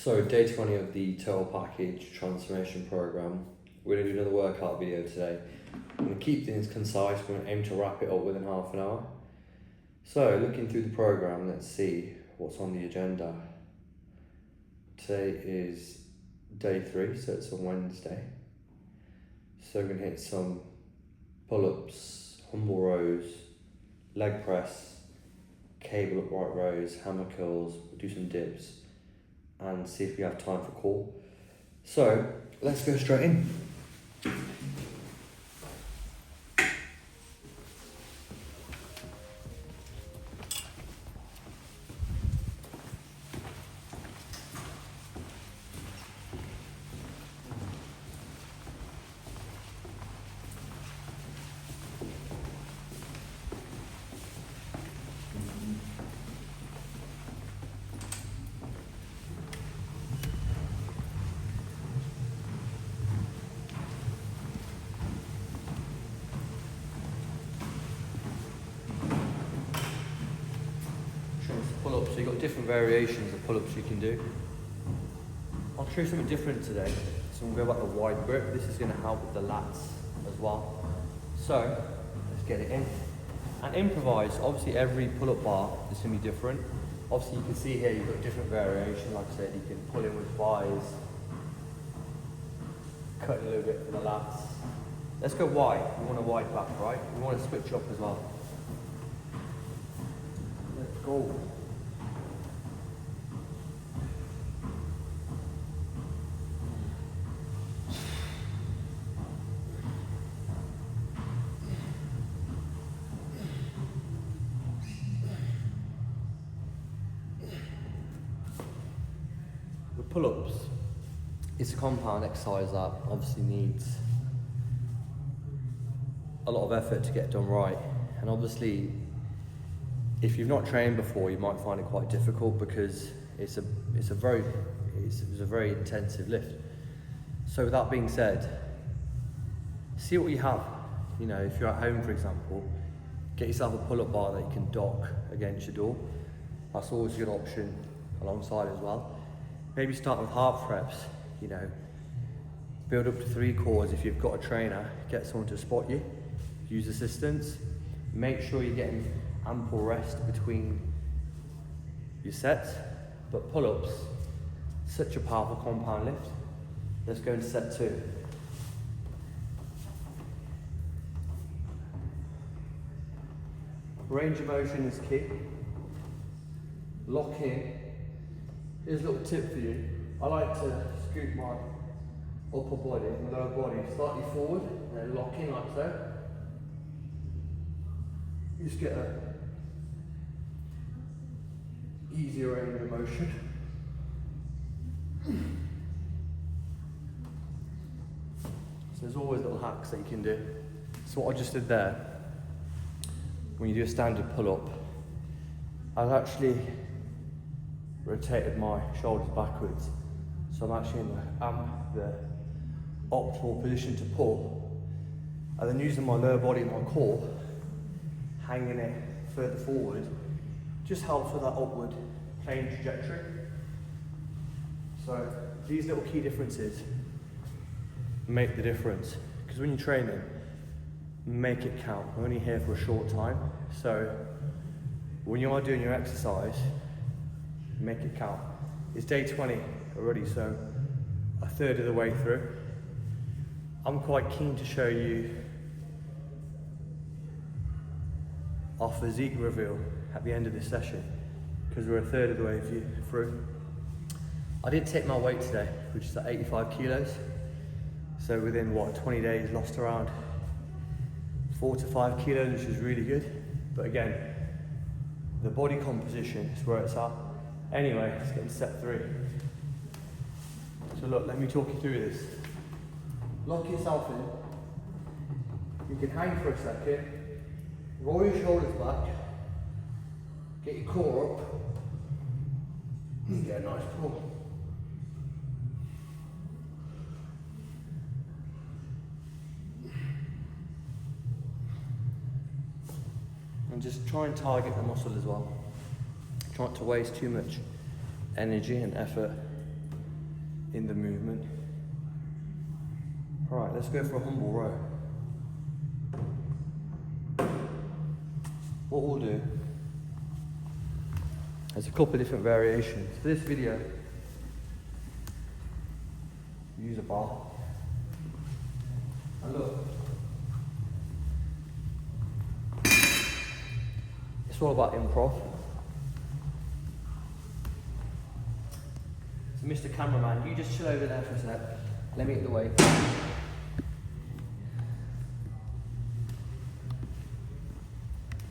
So day 20 of the total package transformation program. We're going to do another workout video today. I'm going to keep things concise. We're going to aim to wrap it up within half an hour. So looking through the program, let's see what's on the agenda. Today is day 3, so it's a Wednesday. So we're going to hit some pull-ups, humble rows, leg press, cable upright rows, hammer curls, we'll do some dips and see if we have time for core. So let's go straight in. Pull-ups, so you've got different variations of pull-ups you can do. I'll show you something different today. So we'll go back to wide grip. This is going to help with the lats as well. So let's get it in. And improvise, obviously every pull-up bar is going to be different. Obviously you can see here you've got different variation. Like I said, you can pull in with thighs, cut a little bit for the lats. Let's go wide. We want a wide back, right? We want to switch up as well. Let's go. Pull-ups, it's a compound exercise that obviously needs a lot of effort to get done right, and obviously if you've not trained before you might find it quite difficult because it's a very intensive lift. So with that being said, see what you have. You know, if you're at home for example, get yourself a pull-up bar that you can dock against your door. That's always a good option alongside as well. Maybe start with half reps, you know, build up to 3 cores. If you've got a trainer, get someone to spot you, use assistance, make sure you're getting ample rest between your sets. But pull-ups, such a powerful compound lift. Let's go into set 2. Range of motion is key. Lock in. Here's a little tip for you. I like to scoot my upper body, my lower body slightly forward and then lock in like so. You just get a easier range of motion. So there's always little hacks that you can do. So what I just did there, when you do a standard pull-up, I've actually rotated my shoulders backwards, so I'm actually in the optimal position to pull, and then using my lower body and my core, hanging it further forward, just helps with that upward plane trajectory. So these little key differences make the difference, because when you're training, make it count. We're only here for a short time, so when you are doing your exercise, make it count. It's day 20 already, so a third of the way through. I'm quite keen to show you our physique reveal at the end of this session, because we're a third of the way through. I did take my weight today, which is at 85 kilos. So within 20 days, lost around 4 to 5 kilos, which is really good. But again, the body composition is where it's at. Anyway, let's get into set 3. So look, let me talk you through this. Lock yourself in. You can hang for a second, roll your shoulders back, get your core up, and get a nice pull. And just try and target the muscle as well. Try not to waste too much energy and effort in the movement. All right, let's go for a humble row. What we'll do, there's a couple of different variations. For this video, use a bar. And look, it's all about improv. So Mr. Cameraman, you just chill over there for a sec. Let me get the weight.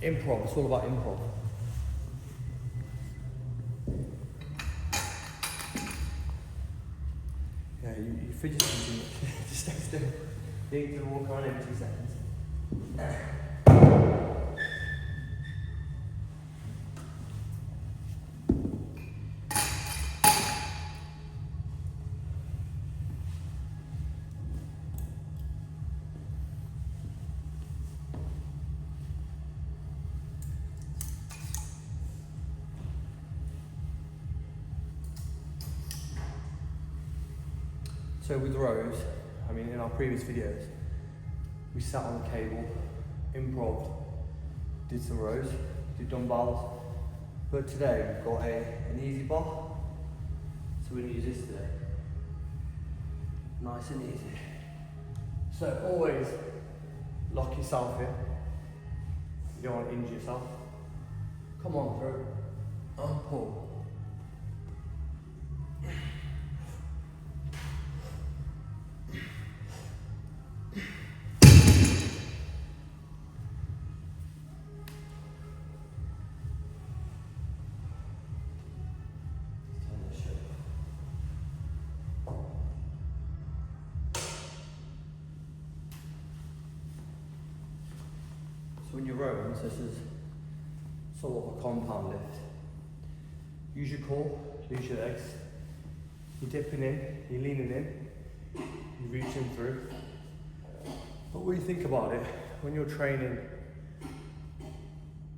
Improv, it's all about improv. Yeah, you fidget too much. Just stay still. You need to walk around every 2 seconds. So with rows, I mean in our previous videos, we sat on the cable, improv, did some rows, did dumbbells, but today we've got an easy bar, so we're going to use this today. Nice and easy. So always lock yourself in, you don't want to injure yourself. Come on through, and pull. So when you're rowing, this is sort of a compound lift. Use your core, use your legs. You're dipping in, you're leaning in, you're reaching through. But when you think about it, when you're training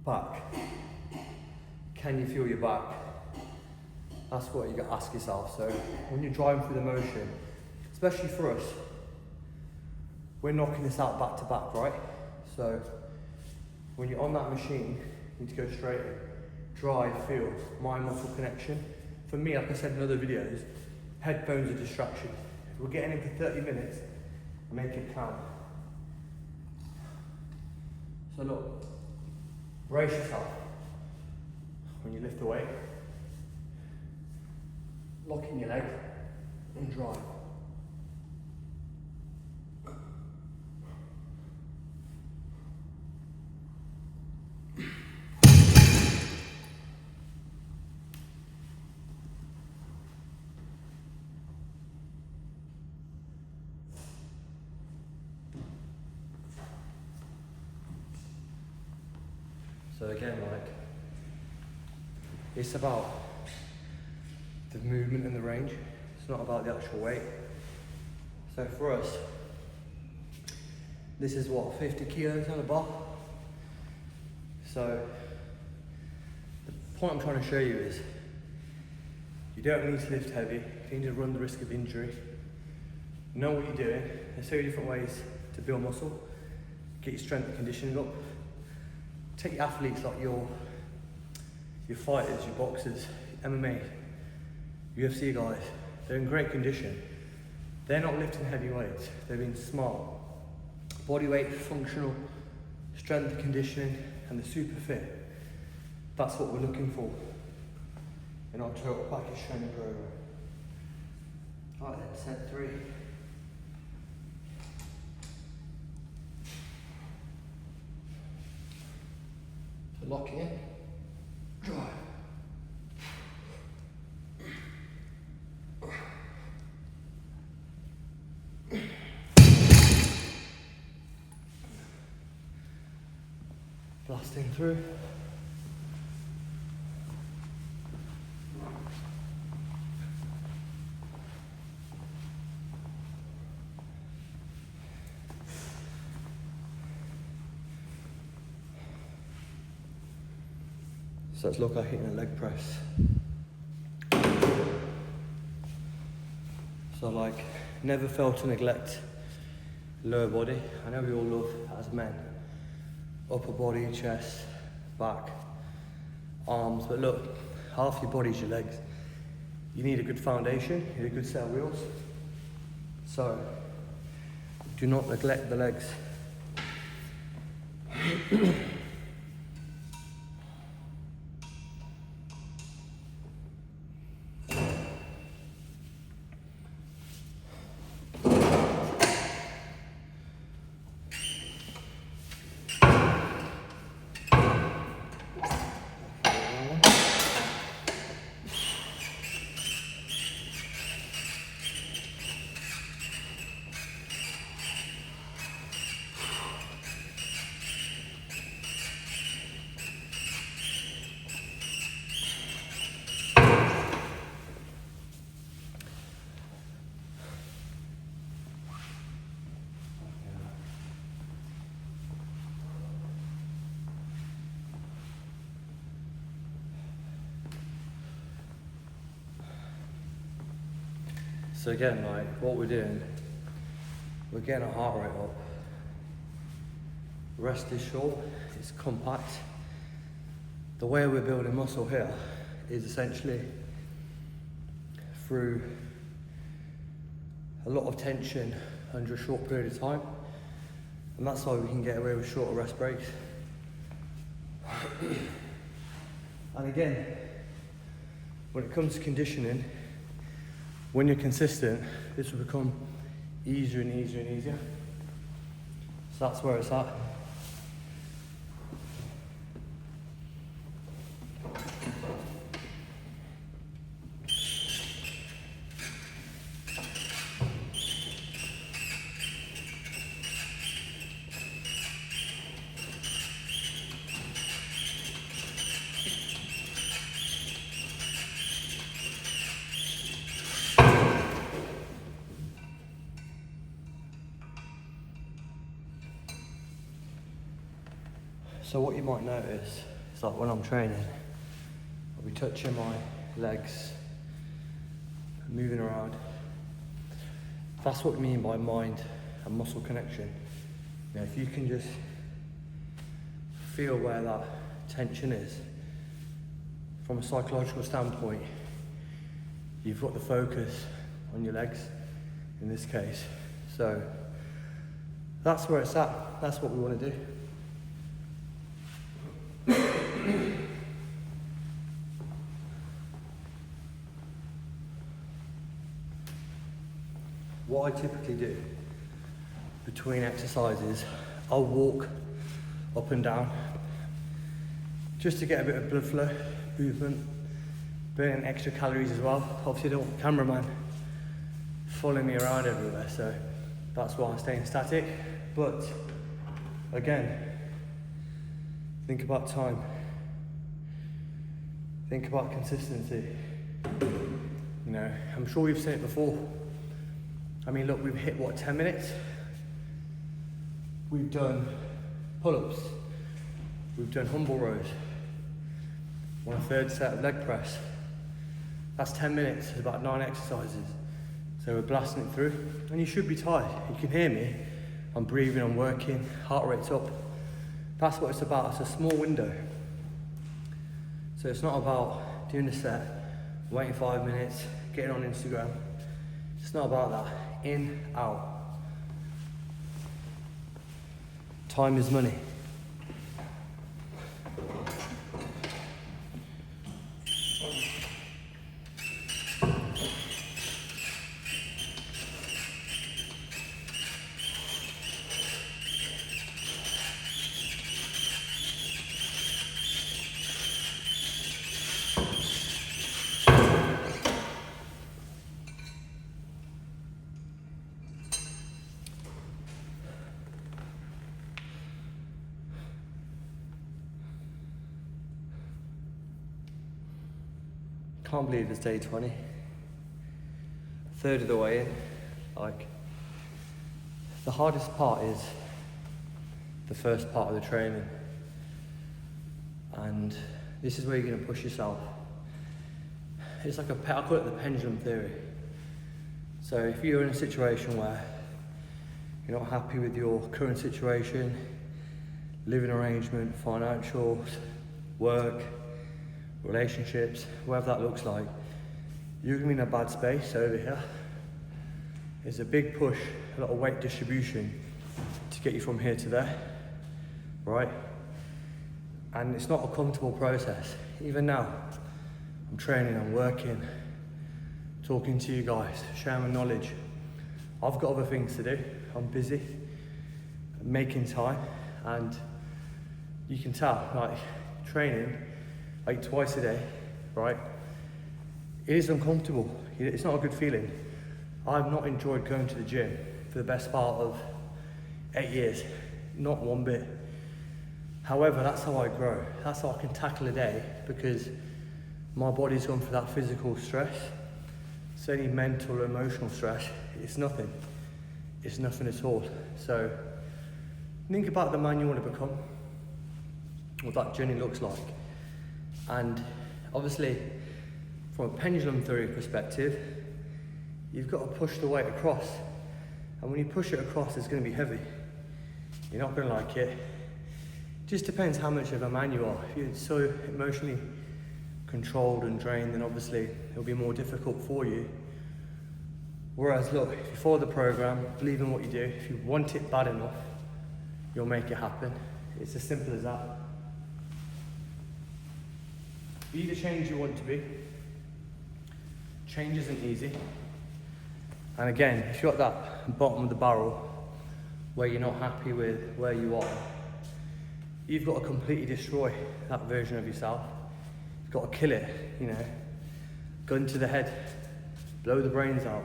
back, can you feel your back? That's what you got to ask yourself. So when you're driving through the motion, especially for us, we're knocking this out back to back, right? So when you're on that machine, you need to go straight in. Drive, feel, mind-muscle connection. For me, like I said in other videos, headphones are distraction. If we're getting in for 30 minutes, make it count. So look, brace yourself. When you lift the weight, lock in your leg and drive. So again, like, it's about the movement and the range. It's not about the actual weight. So for us, this is what, 50 kilos on a bar? So the point I'm trying to show you is you don't need to lift heavy. You need to run the risk of injury. Know what you're doing. There's so many different ways to build muscle. Get your strength and conditioning up. Take your athletes like your fighters, your boxers, MMA, UFC guys. They're in great condition. They're not lifting heavy weights. They're being smart. Body weight, functional, strength, conditioning, and they're super fit. That's what we're looking for in our total package training program. All right, then, set 3. So lock in, drive. Blasting through. So let's look at hitting a leg press. So like, never fail to neglect lower body. I know we all love, as men, upper body, chest, back, arms, but look, half your body's your legs. You need a good foundation, you need a good set of wheels. So, do not neglect the legs. So again, like what we're doing, we're getting our heart rate up. Rest is short, it's compact. The way we're building muscle here is essentially through a lot of tension under a short period of time. And that's why we can get away with shorter rest breaks. And again, when it comes to conditioning, when you're consistent, this will become easier and easier and easier. So that's where it's at. So what you might notice is like when I'm training, I'll be touching my legs, moving around. That's what we mean by mind and muscle connection. You know, if you can just feel where that tension is, from a psychological standpoint, you've got the focus on your legs in this case. So that's where it's at, that's what we want to do. What I typically do between exercises, I'll walk up and down just to get a bit of blood flow, movement, burning extra calories as well. Obviously I don't want the cameraman following me around everywhere, so that's why I'm staying static. But again, think about time, think about consistency. You know, I'm sure we've seen it before. I mean, look, we've hit what, 10 minutes? We've done pull-ups, we've done humble rows, on a third set of leg press. That's 10 minutes, it's about 9 exercises. So we're blasting it through, and you should be tired. You can hear me, I'm breathing, I'm working, heart rate's up. That's what it's about, it's a small window. So it's not about doing the set, waiting 5 minutes, getting on Instagram. It's not about that. In, out. Time is money. Can't believe it's day 20. Third of the way in. Like, the hardest part is the first part of the training. And this is where you're going to push yourself. It's like I call it the pendulum theory. So if you're in a situation where you're not happy with your current situation, living arrangement, financials, work, relationships, whatever that looks like, you're gonna be in a bad space over here. There's a big push, a lot of weight distribution to get you from here to there, right? And it's not a comfortable process. Even now, I'm training, I'm working, talking to you guys, sharing my knowledge. I've got other things to do. I'm busy, I'm making time, and you can tell, like, training, like twice a day, right? It is uncomfortable. It's not a good feeling. I've not enjoyed going to the gym for the best part of 8 years, not one bit. However, that's how I grow. That's how I can tackle a day, because my body's gone through that physical stress. So any mental or emotional stress, it's nothing. It's nothing at all. So think about the man you want to become, what that journey looks like. And obviously, from a pendulum theory perspective, you've got to push the weight across. And when you push it across, it's going to be heavy. You're not going to like it. Just depends how much of a man you are. If you're so emotionally controlled and drained, then obviously it'll be more difficult for you. Whereas look, if you follow the program, believe in what you do, if you want it bad enough, you'll make it happen. It's as simple as that. Be the change you want to be. Change isn't easy. And again, if you're at that bottom of the barrel where you're not happy with where you are, you've got to completely destroy that version of yourself. You've got to kill it, you know. Gun to the head, blow the brains out,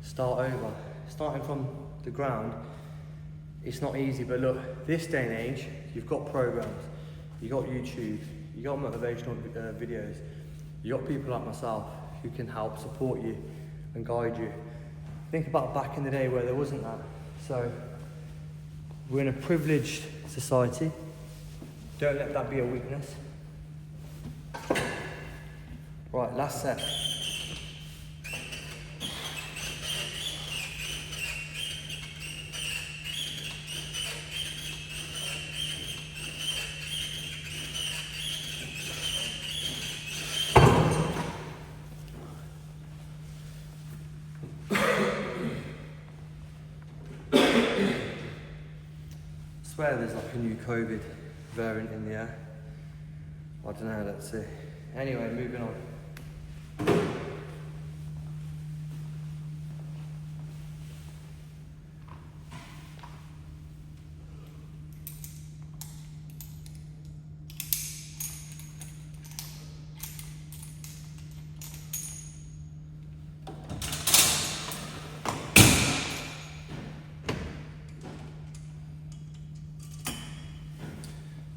start over. Starting from the ground, it's not easy, but look, this day and age, you've got programs, you've got YouTube, you've got motivational videos, you've got people like myself who can help support you and guide you. Think about back in the day where there wasn't that. So we're in a privileged society. Don't let that be a weakness. Right, last set. I swear there's like a new COVID variant in the air. I don't know, let's see. Anyway, moving on.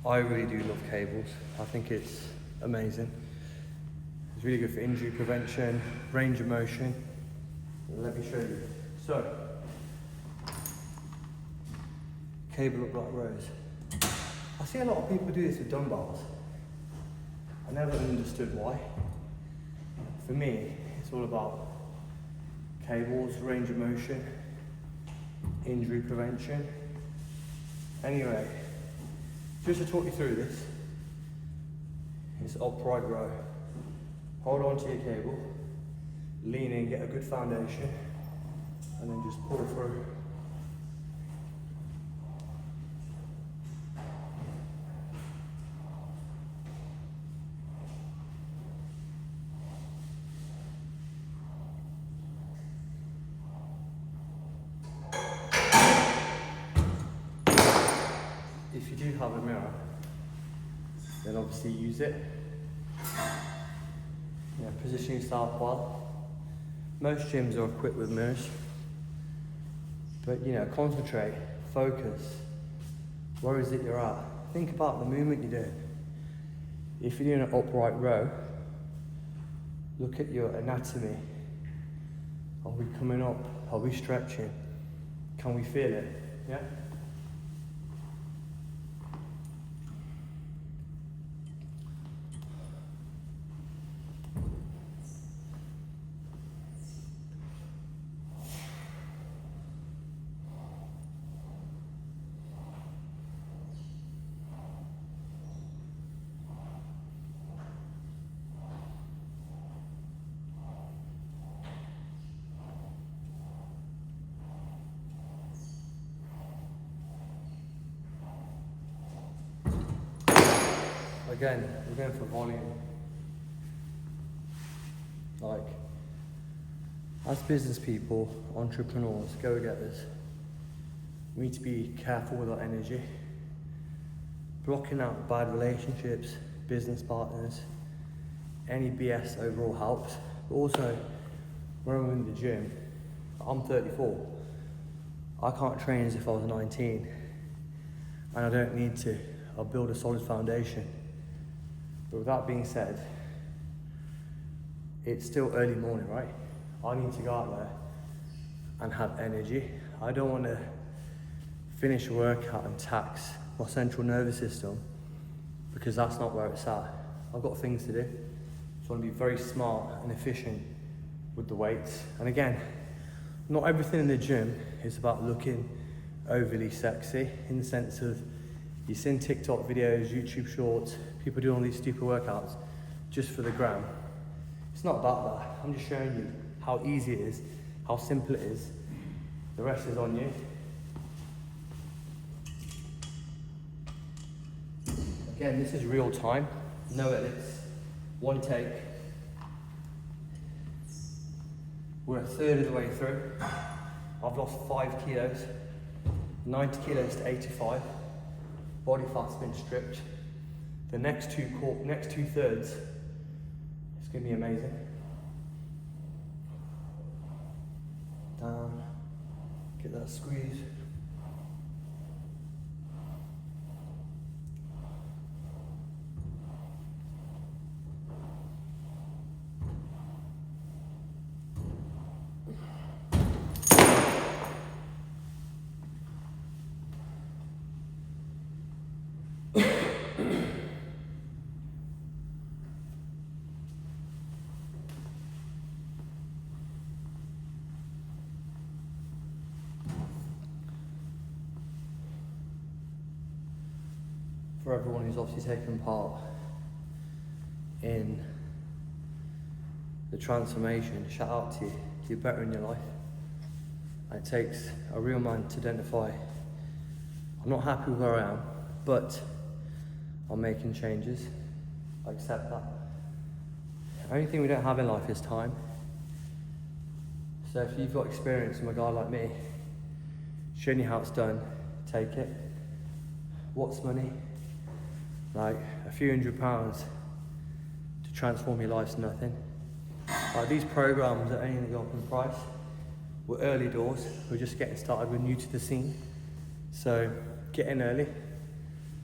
I really do love cables. I think it's amazing. It's really good for injury prevention, range of motion. Let me show you. So, cable up like rows. I see a lot of people do this with dumbbells. I never understood why. For me, it's all about cables, range of motion, injury prevention. Anyway, just to talk you through this, it's upright row. Hold on to your cable, lean in, get a good foundation, and then just pull through. If you do have a mirror, then obviously use it. Yeah, position yourself well. Most gyms are equipped with mirrors, but you know, concentrate, focus. Where is it you're at? Think about the movement you're doing. If you're doing an upright row, look at your anatomy. Are we coming up? Are we stretching? Can we feel it? Yeah? Again, we're going for volume. Like, as business people, entrepreneurs, go-getters, we need to be careful with our energy. Blocking out bad relationships, business partners, any BS overall helps. But also, when I'm in the gym, I'm 34. I can't train as if I was 19. And I don't need to. I'll build a solid foundation. But with that being said, it's still early morning, right? I need to go out there and have energy. I don't want to finish a workout and tax my central nervous system, because that's not where it's at. I've got things to do. So I want to be very smart and efficient with the weights. And again, not everything in the gym is about looking overly sexy, in the sense of you've seen TikTok videos, YouTube shorts, people doing all these stupid workouts just for the gram. It's not about that. I'm just showing you how easy it is, how simple it is. The rest is on you. Again, this is real time, no edits, one take. We're a third of the way through. I've lost 5 kilos, 90 kilos to 85. Body fat's been stripped. The next two thirds, it's gonna be amazing. Down, get that squeeze. For everyone who's obviously taken part in the transformation, shout out to you. You're better in your life. And it takes a real man to identify, I'm not happy with where I am, but I'm making changes. I accept that. The only thing we don't have in life is time. So if you've got experience from a guy like me, showing you how it's done, take it. What's money? Like a few £100 to transform your life's nothing. Like these programs are only going to go up in price. We're early doors. We're just getting started. We're new to the scene. So get in early.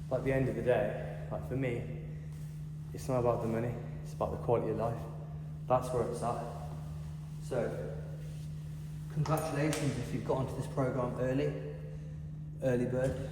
But at the end of the day, like for me, it's not about the money. It's about the quality of life. That's where it's at. So congratulations if you've got onto this program early bird.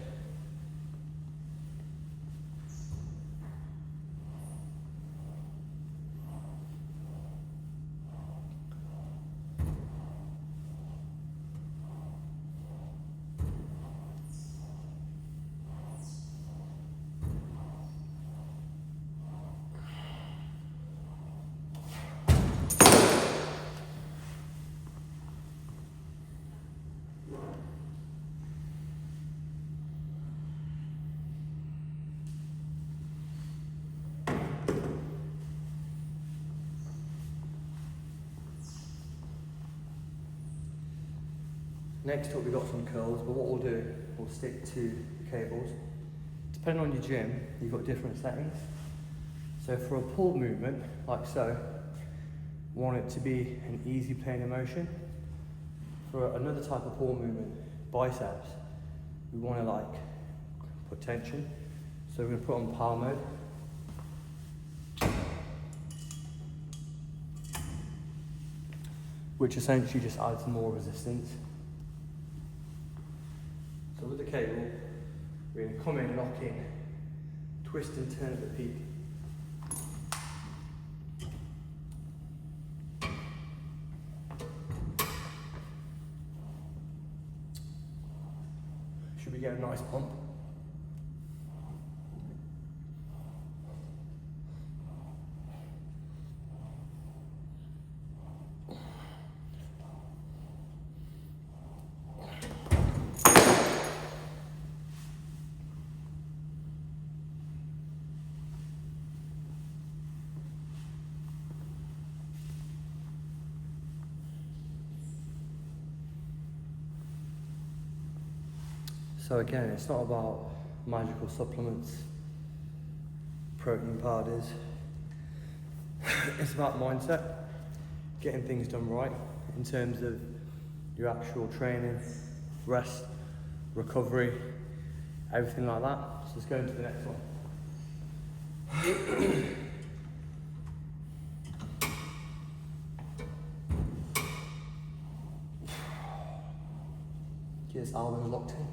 Next up we've got some curls, but what we'll do, we'll stick to the cables. Depending on your gym, you've got different settings. So for a pull movement, like so, we want it to be an easy plane of motion. For another type of pull movement, biceps, we want to like put tension. So we're going to put on power mode. Which essentially just adds more resistance. So with the cable, we're going to come in, lock in, twist and turn at the peak. Should we get a nice pump? So again, it's not about magical supplements, protein powders. It's about mindset, getting things done right in terms of your actual training, rest, recovery, everything like that. So let's go into the next one. Get his elbows locked in.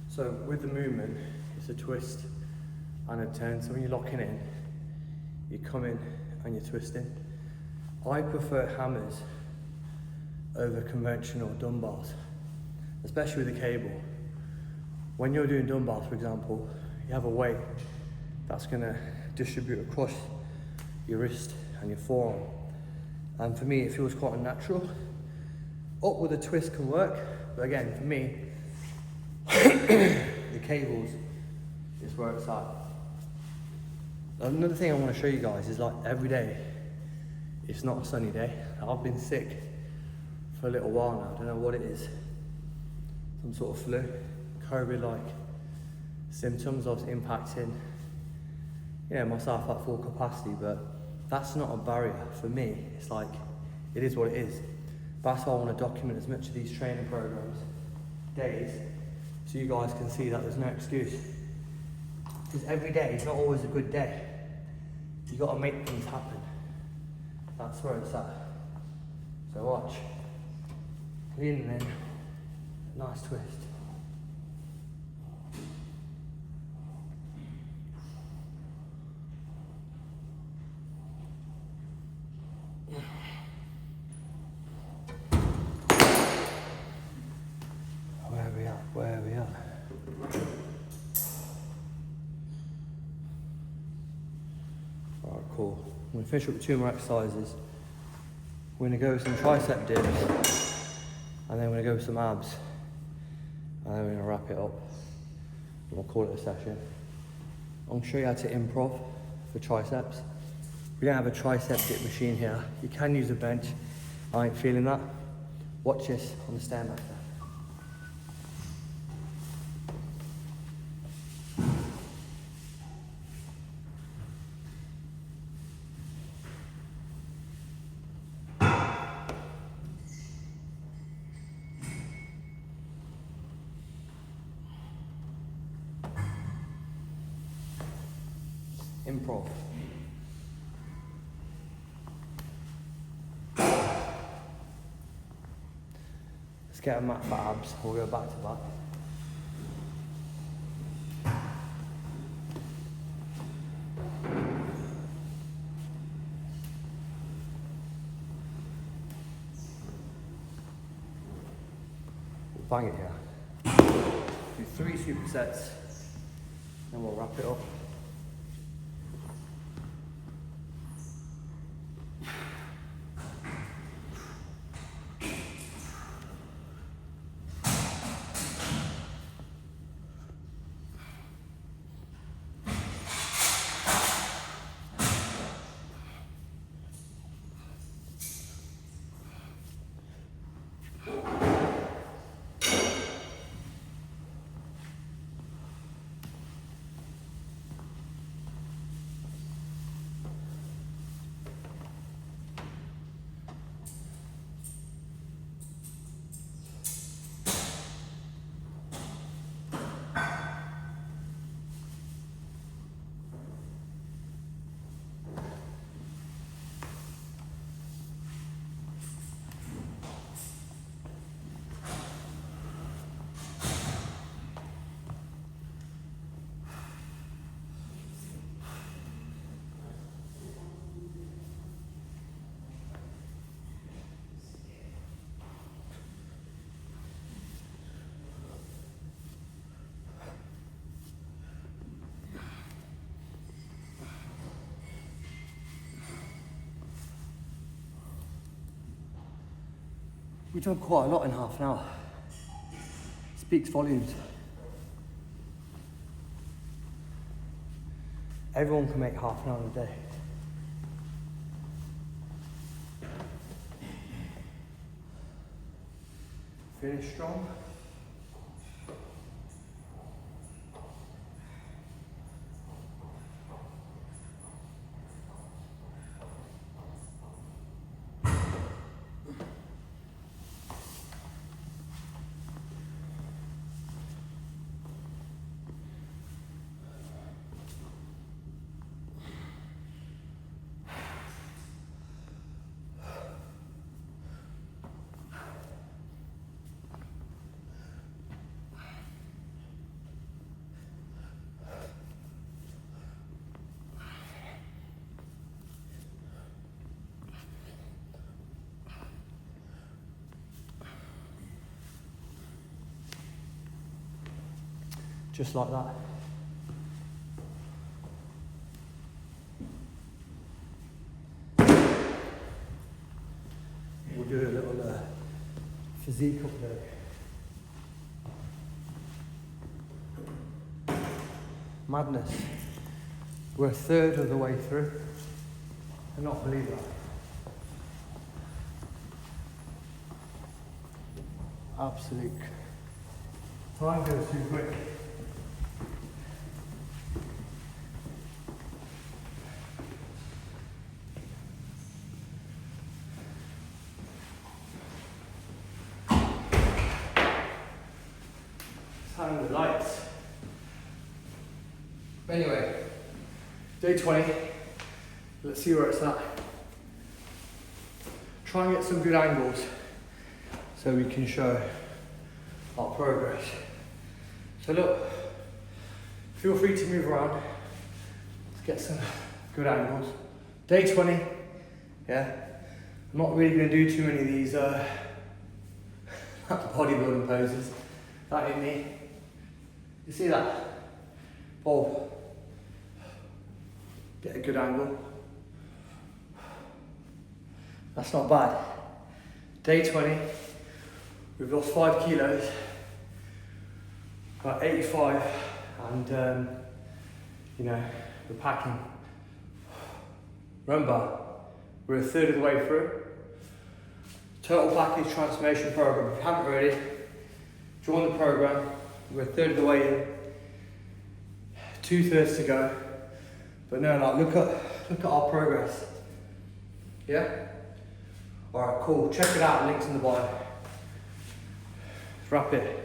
So with the movement, it's a twist and a turn. So when you're locking in, you come in and you're twisting. I prefer hammers over conventional dumbbells, especially with the cable. When you're doing dumbbells, for example, you have a weight that's gonna distribute across your wrist and your forearm. And for me, it feels quite unnatural. Up with a twist can work, but again, for me, the cables is where it's at. Another thing I want to show you guys is like every day, it's not a sunny day. I've been sick for a little while now, I don't know what it is. Some sort of flu, COVID-like symptoms. I was impacting, myself at full capacity, but that's not a barrier for me. It's like, it is what it is. That's why I want to document as much of these training programs, days, so you guys can see that there's no excuse. Because every day is not always a good day. You got to make things happen. That's where it's at. So watch. Leaning in, nice twist. Where are we at? Alright, cool. I'm going to finish up with 2 more exercises. We're going to go with some tricep dips, and then we're going to go with some abs, and then we're going to wrap it up, and we'll call it a session. I'm going to show you how to improv for triceps. We don't have a tricep dip machine here. You can use a bench. I ain't feeling that. Watch this on the Stairmaster. Improv. Let's get a mat for abs. We'll go back to back. We'll bang it here. Do 3 supersets, then we'll wrap it up. We've done quite a lot in half an hour. Speaks volumes. Everyone can make half an hour a day. Finish strong. Just like that. We'll do a little physique update. Madness. We're a third of the way through. I cannot believe that. Absolute. Time goes too quick. Hang the lights. Anyway, day 20. Let's see where it's at. Try and get some good angles so we can show our progress. So look, feel free to move around. Let's get some good angles. Day 20, yeah. I'm not really going to do too many of these bodybuilding poses. That ain't me. You see that? Bob. Get a good angle. That's not bad. Day 20. We've lost 5 kilos. About 85, and you know, we're packing. Remember, we're a third of the way through. Total package transformation program. If you haven't already, join the program. We're a third of the way in. 2/3 to go. But no, like look at our progress. Yeah? Alright, cool. Check it out, links in the bio. Let's wrap it.